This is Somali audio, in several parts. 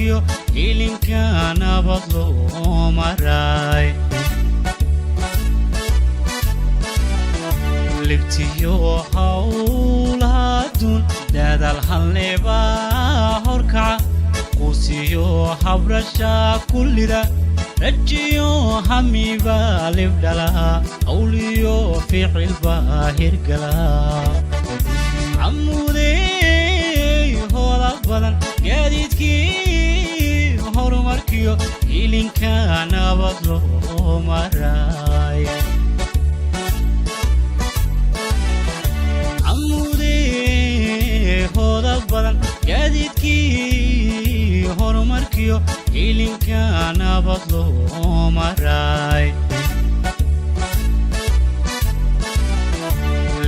horumarkiyo ilinka nabad loo maray libtiyo hawlaha dun dadal halneba horkaca qusiyo habrasha kullida rajiyo hamiba libdhala awliyo ficil baahirgala amudey hola badan gaadiidkii horumarkiyo ilinka nabad loo maray amudey hola badan gaadiidkii horumarkiyo ilinka nabad loo maray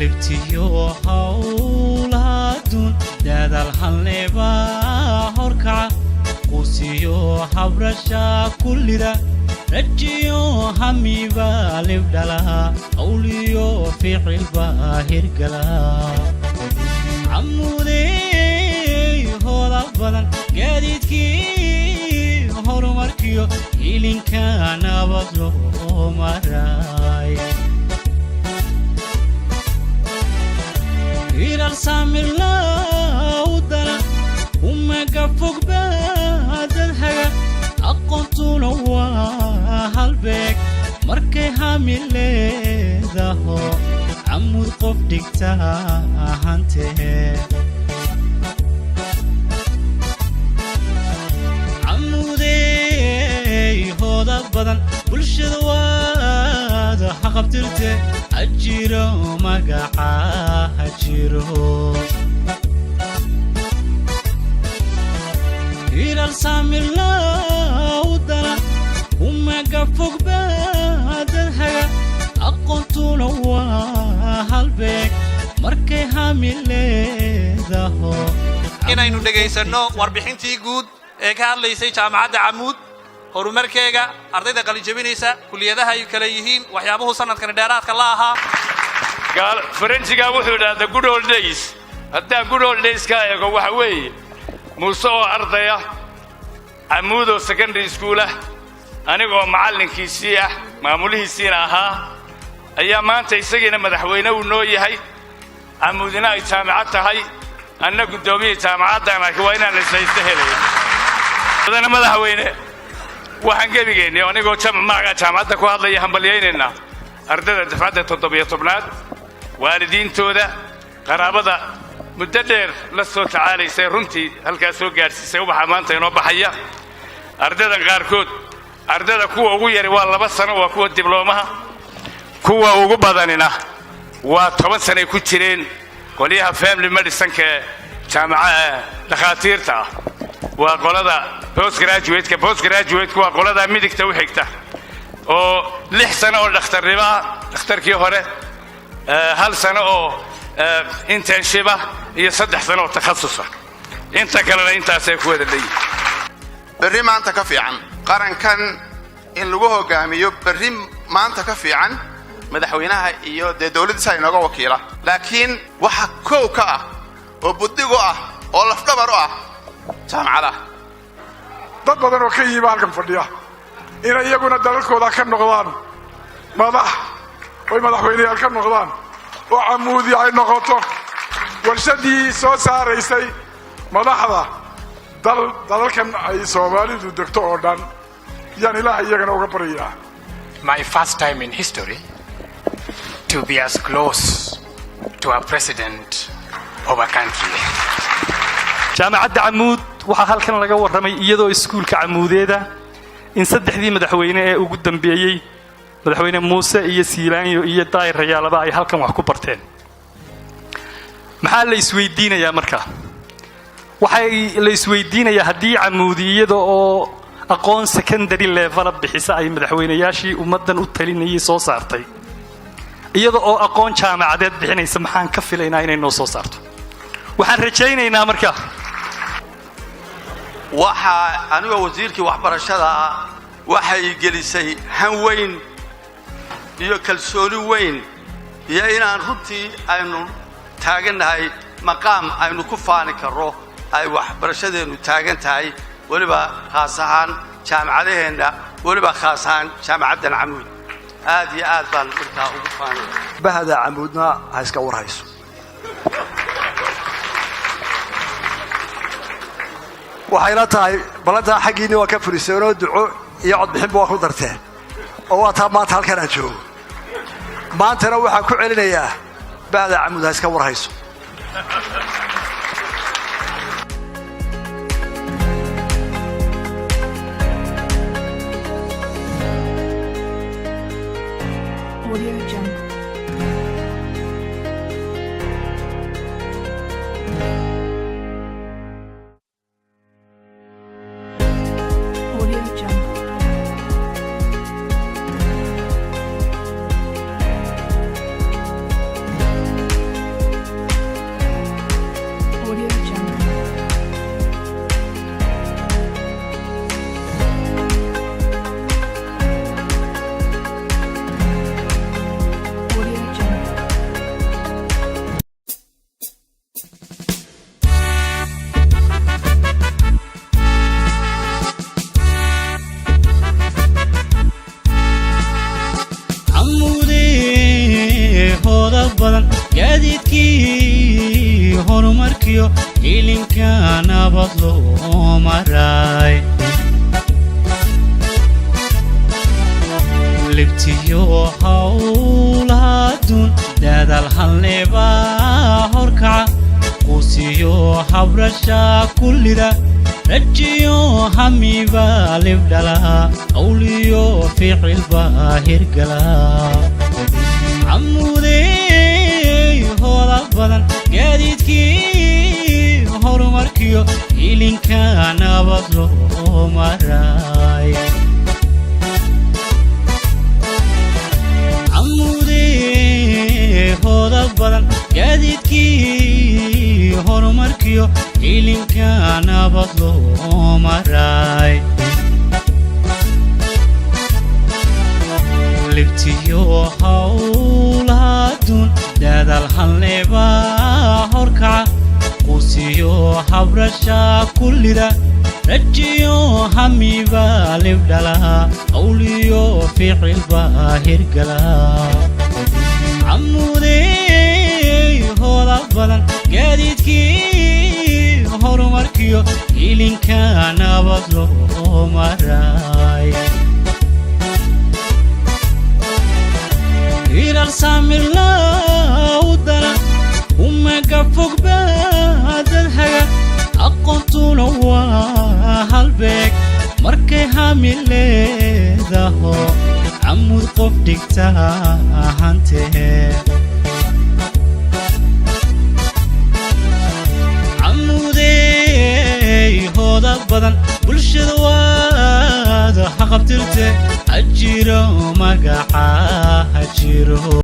libtiyo hawlaha dun dadal halneba horkaca qusiyo habrasha kullida rajiyo hamiba libdhala awliyo ficil baahirgala amudey hola badan gaadiidkii horumarkiyo ilinka nabad loo maray إلى السامر لا ودنا وما قفوق بعد الحياة أقنت لوا هالبيك مركي هامل ذاهو عمود قف ديكتا هانته عمودي هودا بدن بلشد واد حقبترته أجيرو مقاحا أجيرو إلى السامر لا ودنا وما قفوق بعد الحياة أقنت لوا هالبيك مركي هامل ذاهو inaynu dhageysano warbixintii guud ee ka hadlaysay jaamacadda Camuud horumarkeega ardayda qalin jabinaysa kuliyadaha ay kala yihiin waxyaabuhu sanadkan dheeraadka la ahaa قال فرنسيكا وحده the good old days hatta good old days ka eego waxa weeye Muuse oo ardaya Camuud oo secondary school ah anigoo macalinkiisii ah maamulihiisiina ahaa ayaa maanta isagiina madaxweyne uu noo yahay Camuudina ay jaamacad tahay anna gudoomiye jaamacadana waa inaan la isleeyahay dadana madaxweyne waxaan gabigeennay anigoo magaca jaamacadda ku hadlaya hambalyeynayna ardayda dafcadda 17aad waalidiintooda qaraabada muddo dheer la soo tacaalaysay runtii halkaas soo gaarsiisay waxa maanta inoo baxaya ardayda qaarkood ardayda kuwa ugu yari waa 2 sano waa kuwa diblomaha kuwa ugu badanina waa 10 sano ku jireen qoliyaha family medicine ka jaamacada dhakhaatiirta waa qolada post graduate waa qolada midigta u xigta oo 6 sano oo dhakhtarkii hore 1 sano oo internship iyo 3 sano oo takhasus inta kale intaas ay ku wada leeyihiin berri maanta ka fiican qarankan in lagu hogaamiyo berri maanta ka fiican madaxweynaha iyo dawladda inooga wakiila laakiin waxa koow ka ah oo budigo ah oo lafdabar ah jaamacada dad badan oo ka yimaada halkan fadhiya in iyaguna dalalkooda ka noqdaan madaxweynayaal ka noqdaan oo Camuudi ay noqoto warshadii soo saaraysay madaxda dalalkan ay Soomaalidu degto oo dhan yaan ilaahay iyagana uga bariyaa. My first time in history to be as close to a president of a country. jaamacadda Camuud waxa halkan laga warramay iyadoo iskuulka Camuudeeda in saddexdii madaxweyne ee ugu dambeeyay madaxweyne Muuse iyo Siilaanyo iyo Daayir Rayaalaba ay halkan wax ku barteen maxaa la isweydiinayaa markaa waxay la isweydiinayaa haddii Camuudiyada oo aqoon secondary level bixisa ay madaxweynayaashii ummadan u talinayay soo saartay iyada oo aqoon jaamacadeed bixinaysa maxaan ka filaynaa inay noo soo saarto waxaan rajaynaynaa markaa waxa aniga wasiirkii waxbarashada waxay gelisay han weyn iyo kalsooni weyn iyo inaan runtii aynu taaganahay maqaam aynu ku faani karo ay waxbarashadeenu taagan tahay weliba khaas ahaan jaamacadaheenna weliba khaas ahaan jaamacaddan camuud aad iyo aad baan markaa ugu faanaya bahda camuudna ha iska warhayso waxay la tahay balantaa xaggiinni waa ka furiseenoo duco iyo codbixinba waa ku darteen oo waa taa maanta halkan aan joogo maantana waxaan ku celinayaa bahda camuud ha iska warhayso gaadiidkii horumarkiyo ilinka nabad loo maray libtiyo hawlaadun dadaal halneba horkaca quusiyo habrasha kullida rajiyo hamiba libdhala awliyo ficilba hirgala camuudey hooda badan gaadiidkii horumarkiyo ilinka nabad loo maray camuudey hooda badan gaadiidkii horumarkiyo ilinka nabad loo maray libtiyo hawlaadun dadaal halneba horkaca quusiyo habrasha kullida rajiyo hamiba libdhala awliyo ficilba hirgala camuudey hooda badan gaadiidkii horumarkiyo ilinka nabad loo maray irar samirla udana umaga fogba dadhaga aqoontuna waa halbeeg markay hamileedaho camuud qof dhigta hantee camuudey hooda badan bulshada waada haqabtirte hajiro magaca hajiro